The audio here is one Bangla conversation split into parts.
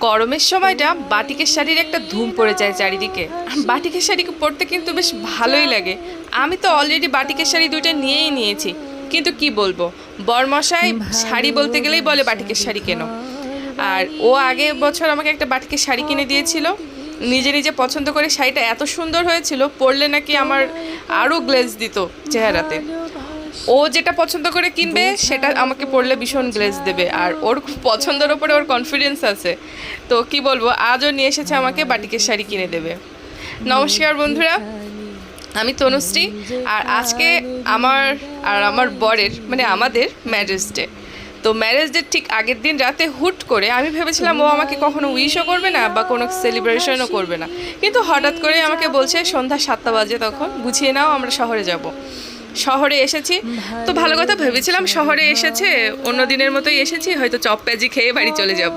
গরমের সময়টা বাটিকের শাড়ির একটা ধুম পড়ে যায় চারিদিকে। বাটিকের শাড়ি পরতে কিন্তু বেশ ভালোই লাগে। আমি তো অলরেডি বাটিকের শাড়ি দুইটা নিয়েই নিয়েছি, কিন্তু কি বলবো, বরমশাই শাড়ি বলতে গেলেই বলে বাটিকের শাড়ি কেন। আর ও আগের বছর আমাকে একটা বাটিকের শাড়ি কিনে দিয়েছিল, নিজে নিজে পছন্দ করে। শাড়িটা এত সুন্দর হয়েছিল, পরলে নাকি আমার আরও গ্লেজ দিত চেহারাতে। ও যেটা পছন্দ করে কিনবে সেটা আমাকে পরলে ভীষণ গ্লেজ দেবে, আর ওর পছন্দের ওপরে ওর কনফিডেন্স আছে। তো কি বলবো, আজও নিয়ে এসেছে আমাকে বাটিকের শাড়ি কিনে দেবে। নমস্কার বন্ধুরা, আমি তনুশ্রী। আর আজকে আমার আর আমার বরের মানে আমাদের ম্যারেজ ডে। তো ম্যারেজ ডে ঠিক আগের দিন রাতে হুট করে আমি ভেবেছিলাম ও আমাকে কখনো উইশও করবে না বা কোনো সেলিব্রেশনও করবে না, কিন্তু হঠাৎ করে আমাকে বলছে সন্ধ্যা 7টা বাজে, তখন গুছিয়ে নাও আমরা শহরে যাব। শহরে এসেছি তো ভালো কথা, ভেবেছিলাম শহরে এসেছে অন্য দিনের মতোই এসেছি, হয়তো চপ পেঁয়াজি খেয়ে বাড়ি চলে যাব,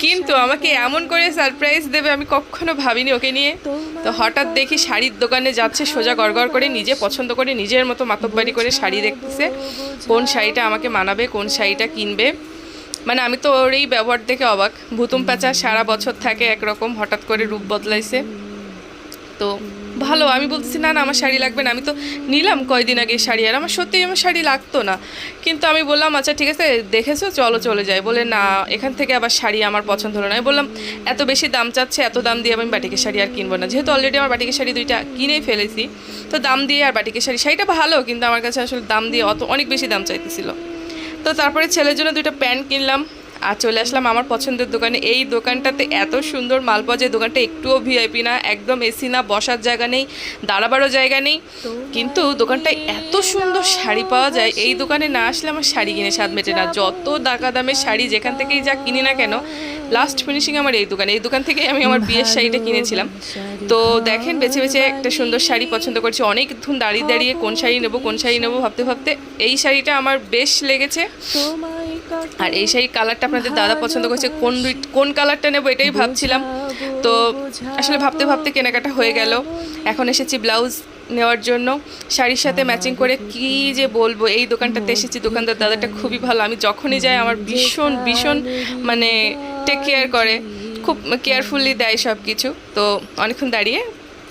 কিন্তু আমাকে এমন করে সারপ্রাইজ দেবে আমি কখনো ভাবিনি ওকে নিয়ে। তো হঠাৎ দেখি শাড়ির দোকানে যাচ্ছে সোজা গড়গড় করে, নিজে পছন্দ করে নিজের মতো মাতব্বারি করে শাড়ি দেখতেছে, কোন শাড়িটা আমাকে মানাবে, কোন শাড়িটা কিনবে। মানে আমি তো ওর এই ব্যবহার দেখে অবাক। ভুতুম প্যাঁচা সারা বছর থাকে একরকম, হঠাৎ করে রূপ বদলাইছে। তো ভালো, আমি বলতেছি না না আমার শাড়ি লাগবে না, আমি তো নিলাম কয়দিন আগে শাড়ি, আর আমার সত্যিই আমার শাড়ি লাগতো না। কিন্তু আমি বললাম আচ্ছা ঠিক আছে দেখেছো, চলো চলে যাই। বলে না, এখান থেকে আবার শাড়ি আমার পছন্দ হলো না। আমি বললাম এত বেশি দাম চাচ্ছে, এত দাম দিয়ে আমি বাটিকের শাড়ি আর কিনবো না, যেহেতু অলরেডি আমার বাটিকের শাড়ি দুইটা কিনেই ফেলেছি। তো দাম দিয়ে আর বাটিকের শাড়িটা ভালো, কিন্তু আমার কাছে আসলে দাম দিয়ে অনেক বেশি দাম চাইতেছিল। তো তারপরে ছেলের জন্য দুইটা প্যান্ট কিনলাম আর চলে আসলাম আমার পছন্দের দোকানে। এই দোকানটাতে এত সুন্দর মাল পাওয়া যায়, দোকানটা একটুও ভিআইপি না, একদম এসি না, বসার জায়গা নেই, দাঁড়াবারও জায়গা নেই, কিন্তু দোকানটায় এত সুন্দর শাড়ি পাওয়া যায়। এই দোকানে না আসলে আমার শাড়ি কিনে স্বাদ মেটে না। যত টাকা দামের শাড়ি যেখান থেকেই যা কিনি না কেন, লাস্ট ফিনিশিং আমার এই দোকান থেকেই আমি আমার বিয়ের শাড়িটা কিনেছিলাম। তো দেখেন বেছে বেছে একটা সুন্দর শাড়ি পছন্দ করছি, অনেকক্ষণ দাঁড়িয়ে দাঁড়িয়ে কোন শাড়ি নেবো ভাবতে ভাবতে এই শাড়িটা আমার বেশ লেগেছে। আর এই শাড়ির কালারটা আপনাদের দাদা পছন্দ করছে, কোন কালারটা নেবো এটাই ভাবছিলাম। তো আসলে ভাবতে ভাবতে কেনাকাটা হয়ে গেল। এখন এসেছি ব্লাউজ নেওয়ার জন্য, শাড়ির সাথে ম্যাচিং করে। কি যে বলবো, এই দোকানটাতে এসেছি, দোকানদার দাদাটা খুবই ভালো। আমি যখনই যাই আমার ভীষণ ভীষণ মানে টেক কেয়ার করে, খুব কেয়ারফুলি দেয় সব কিছু। তো অনেকক্ষণ দাঁড়িয়ে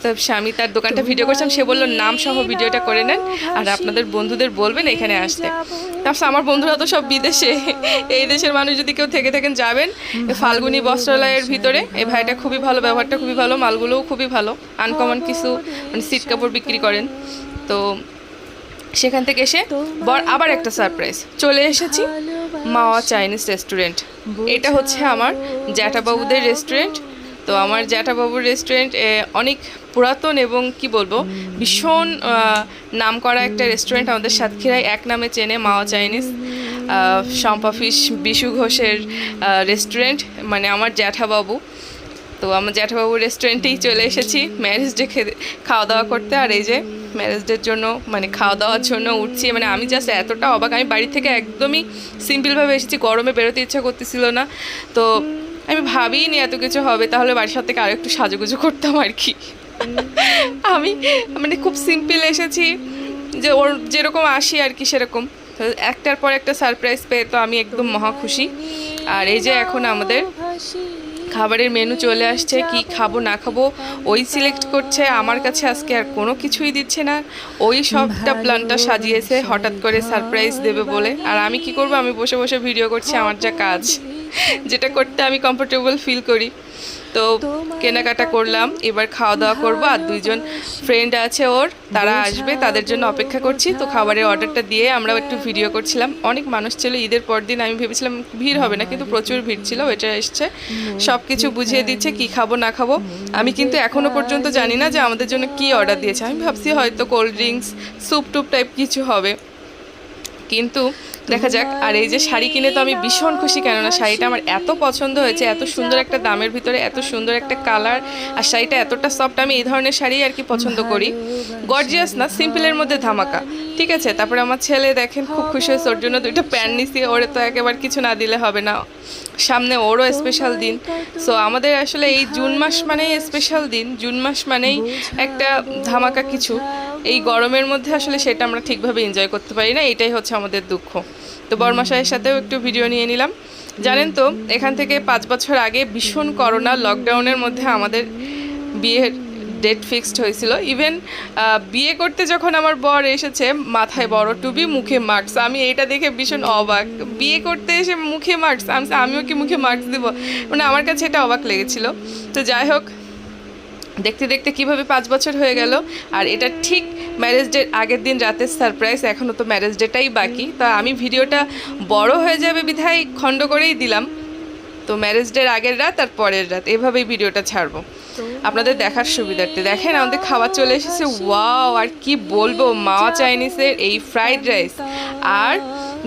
তো স্বামী তার দোকানটা ভিডিও করছিলাম, সে বললো নাম সহ ভিডিওটা করে নেন আর আপনাদের বন্ধুদের বলবেন এখানে আসতে। তারপর আমার বন্ধুরা তো সব বিদেশে, এই দেশের মানুষ যদি কেউ থেকে থাকেন যাবেন ফাল্গুনী বস্ত্রালয়ের ভিতরে। এই ভাইটা খুবই ভালো, ব্যবহারটা খুবই ভালো, মালগুলোও খুবই ভালো, আনকমন কিছু মানে সিট কাপড় বিক্রি করেন। তো সেখান থেকে এসে বর আবার একটা সারপ্রাইজ, চলে এসেছি মাওয়া চাইনিজ রেস্টুরেন্ট। এটা হচ্ছে আমার জ্যাঠাবাবুদের রেস্টুরেন্ট। তো আমার জ্যাঠাবাবুর রেস্টুরেন্ট অনেক পুরাতন এবং কি বলবো ভীষণ নাম করা একটা রেস্টুরেন্ট, আমাদের সাতক্ষীরায় এক নামে চেনে মাওয়া চাইনিজ। শম্পা ফিশ বিশু ঘোষের রেস্টুরেন্ট, মানে আমার জ্যাঠাবাবু। তো আমার জ্যাঠাবাবুর রেস্টুরেন্টেই চলে এসেছি ম্যারেজ ডে খাওয়া দাওয়া করতে। আর এই যে ম্যারেজ ডের জন্য মানে খাওয়া দাওয়ার জন্য উঠছি, মানে আমি জাস্ট এতটা অবাক। আমি বাড়ি থেকে একদমই সিম্পলভাবে এসেছি, গরমে বেরোতে ইচ্ছা করতেছিল না। তো আমি ভাবিনি এত কিছু হবে, তাহলে বাড়ির সাথে থেকে আরও একটু সাজুগুজু করতাম আর কি। আমি মানে খুব সিম্পল এসেছি, যে ওর যেরকম আসি আর কি সেরকম। তো একটার পর একটা সারপ্রাইজ পেয়ে তো আমি একদম মহা খুশি। আর এই যে এখন আমাদের খাবারের মেনু চলে আসছে, কি খাবো না খাবো ওই সিলেক্ট করছে। আমার কাছে আজকে আর কোনো কিছুই দিচ্ছে না, ওই সবটা প্ল্যানটা সাজিয়েছে হঠাৎ করে সারপ্রাইজ দেবে বলে। আর আমি কি করব, আমি বসে বসে ভিডিও করছি, আমার যা কাজ, যেটা করতে আমি কমফোর্টেবল ফিল করি। তো কেনাকাটা করলাম, এবার খাওয়া দাওয়া করব। আর দুইজন ফ্রেন্ড আছে ওর, তারা আসবে, তাদের জন্য অপেক্ষা করছি। তো খাবারের অর্ডারটা দিয়ে আমরাও একটু ভিডিও করছিলাম। অনেক মানুষ ছিল ঈদের পর দিন, আমি ভেবেছিলাম ভিড় হবে না, কিন্তু প্রচুর ভিড় ছিল। এটা এসছে, সব কিছু বুঝিয়ে দিচ্ছে কি খাবো না খাবো। আমি কিন্তু এখনও পর্যন্ত জানি না যে আমাদের জন্য কি অর্ডার দিয়েছে। আমি ভাবছি হয়তো কোল্ড ড্রিঙ্কস স্যুপ টুপ টাইপ কিছু হবে, কিন্তু দেখা যাক। আর এই যে শাড়ি কিনে তো আমি ভীষণ খুশি, কেননা শাড়িটা আমার এত পছন্দ হয়েছে, এত সুন্দর একটা দামের ভিতরে, এত সুন্দর একটা কালার, আর শাড়িটা এতটা সফট। আমি এই ধরনের শাড়ি আর কি পছন্দ করি, গর্জিয়াস না, সিম্পলের মধ্যে ধামাকা, ঠিক আছে। তারপরে আমার ছেলে দেখেন খুব খুশি হয়েছে, ওর জন্য দুইটা প্যান্ট নিছি। ওরে তো একেবারে কিছু না দিলে হবে না, সামনে ওরও স্পেশাল দিন। সো আমাদের আসলে এই জুন মাস মানেই স্পেশাল দিন, জুন মাস মানেই একটা ধামাকা কিছু। এই গরমের মধ্যে আসলে সেটা আমরা ঠিকভাবে এনজয় করতে পারি না, এটাই হচ্ছে আমাদের দুঃখ। তো বরমশাইয়ের সাথেও একটু ভিডিও নিয়ে নিলাম। জানেন তো এখান থেকে 5 বছর আগে ভীষণ করোনা লকডাউনের মধ্যে আমাদের বিয়ের ডেট ফিক্সড হয়েছিল। ইভেন বিয়ে করতে যখন আমার বর এসেছে মাথায় বড় টুপি মুখে মাস্ক, আমি এটা দেখে ভীষণ অবাক। বিয়ে করতে এসে মুখে মাস্ক, আমিও কি মুখে মাস্ক দেবো, মানে আমার কাছে এটা অবাক লেগেছিল। তো যাই হোক, দেখতে দেখতে কিভাবে 5 বছর হয়ে গেল। আর এটা ঠিক ম্যারেজ ডের আগের দিন রাতের সারপ্রাইজ, এখনও তো ম্যারেজ ডেটাই বাকি। তা আমি ভিডিওটা বড় হয়ে যাবে বিধায় খণ্ড করেই দিলাম। তো ম্যারেজ ডের আগের রাত আর পরের রাত এভাবেই ভিডিওটা ছাড়বো আপনাদের দেখার সুবিধার্থে। দেখেন আমাদের খাবার চলে এসেছে, ওয়াও! আর কি বলবো, মাওয়া চাইনিজের এই ফ্রাইড রাইস আর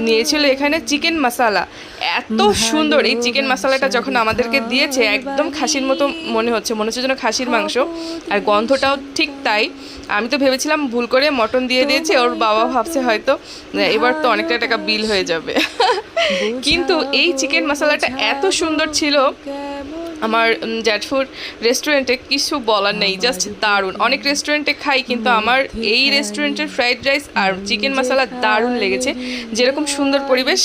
নিয়েছিল এখানে চিকেন মশলা। এত সুন্দর এই চিকেন মশলাটা যখন আমাদেরকে দিয়েছে একদম খাসির মতো মনে হচ্ছে যেন খাসির মাংস, আর গন্ধটাও ঠিক তাই। আমি তো ভেবেছিলাম ভুল করে মটন দিয়ে দিয়েছে, ওর বাবা ভাবছে হয়তো এবার তো অনেকটা টাকা বিল হয়ে যাবে। কিন্তু এই চিকেন মশলাটা এত সুন্দর ছিল, আমার জ্যাঠফুর রেস্টুরেন্টে কিছু বলার নেই, জাস্ট দারুণ। অনেক রেস্টুরেন্টে খাই কিন্তু আমার এই রেস্টুরেন্টের ফ্রাইড রাইস আর চিকেন মশলা দারুণ লেগেছে। যেরকম সুন্দর পরিবেশ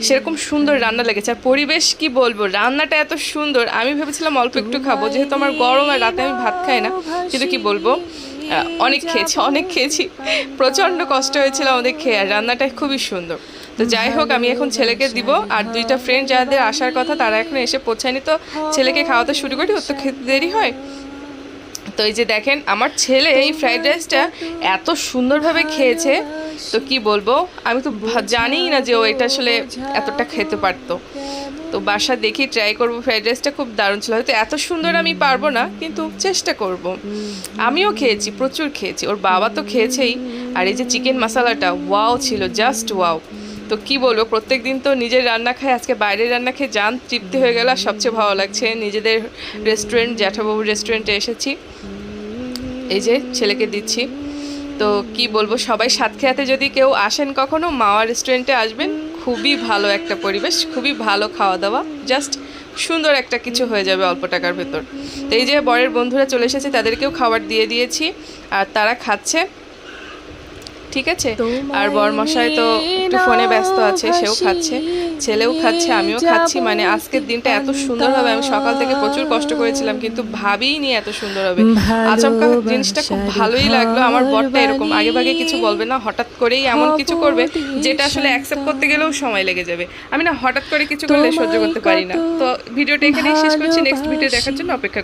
সেরকম সুন্দর রান্না লেগেছে। আর পরিবেশ কি বলবো, রান্নাটা এত সুন্দর। আমি ভেবেছিলাম অল্প একটু খাবো, যেহেতু আমার গরম আর রাতে আমি ভাত খাই না, কিন্তু কি বলবো, অনেক খেয়েছি। প্রচণ্ড কষ্ট হয়েছিল আমাদের খেয়ে, আর রান্নাটা খুবই সুন্দর। তো যাই হোক, আমি এখন ছেলেকে দিব, আর 2টা ফ্রেন্ড যাদের আসার কথা তারা এখন এসে পৌঁছায়নি। তো ছেলেকে খাওয়াতে শুরু করি, ওর তো খেতে দেরি হয়। তো এই যে দেখেন আমার ছেলে এই ফ্রাইড রাইসটা এত সুন্দরভাবে খেয়েছে, তো কি বলবো, আমি তো জানিই না যে ও এটা আসলে এতটা খেতে পারতো। তো বাসা দেখি ট্রাই করবো, ফ্রাইড রাইসটা খুব দারুণ ছিল। হয়তো এত সুন্দর আমি পারবো না, কিন্তু চেষ্টা করব। আমিও খেয়েছি, প্রচুর খেয়েছি, ওর বাবা তো খেয়েছেই। আর এই যে চিকেন মশলাটা ওয়াও ছিল, জাস্ট ওয়াও। তো কি বলবো, প্রত্যেক দিন তো নিজের রান্না খাই, আজকে বাইরের রান্না খেয়ে জান তৃপ্তি হয়ে গেল। আর সবচেয়ে ভালো লাগছে নিজেদের রেস্টুরেন্ট, জ্যাঠাবাবুর রেস্টুরেন্টে এসেছি। এই যে ছেলেকে দিচ্ছি। তো কি বলবো, সবাই সাতক্ষীরাতে যদি কেউ আসেন কখনো, মাওয়া রেস্টুরেন্টে আসবেন। খুবই ভালো একটা পরিবেশ, খুবই ভালো খাওয়া দাওয়া, জাস্ট সুন্দর একটা কিছু হয়ে যাবে অল্প টাকার ভেতর। তো এই যে বরের বন্ধুরা চলে এসেছে, তাদেরকেও খাবার দিয়ে দিয়েছি আর তারা খাচ্ছে, ঠিক আছে। আর বরমশাই তো একটু ফোনে ব্যস্ত আছে, সেও খাচ্ছে, ছেলেও খাচ্ছে, আমিও খাচ্ছি। মানে আজকের দিনটা এত সুন্দর হবে, আমি সকাল থেকে প্রচুর কষ্ট করেছিলাম কিন্তু ভাবিনি এত সুন্দর হবে। আচমকা জিনিসটা খুব ভালোই লাগলো। আমার বরটা এরকম আগে ভাগে কিছু বলবে না, হঠাৎ করেই এমন কিছু করবে যেটা আসলে অ্যাকসেপ্ট করতে গেলেও সময় লেগে যাবে। আমি না হঠাৎ করে কিছু করলে সহ্য করতে পারি না। তো ভিডিওটা এখানেই শেষ করছি, নেক্সট ভিডিও দেখার জন্য অপেক্ষা করছি।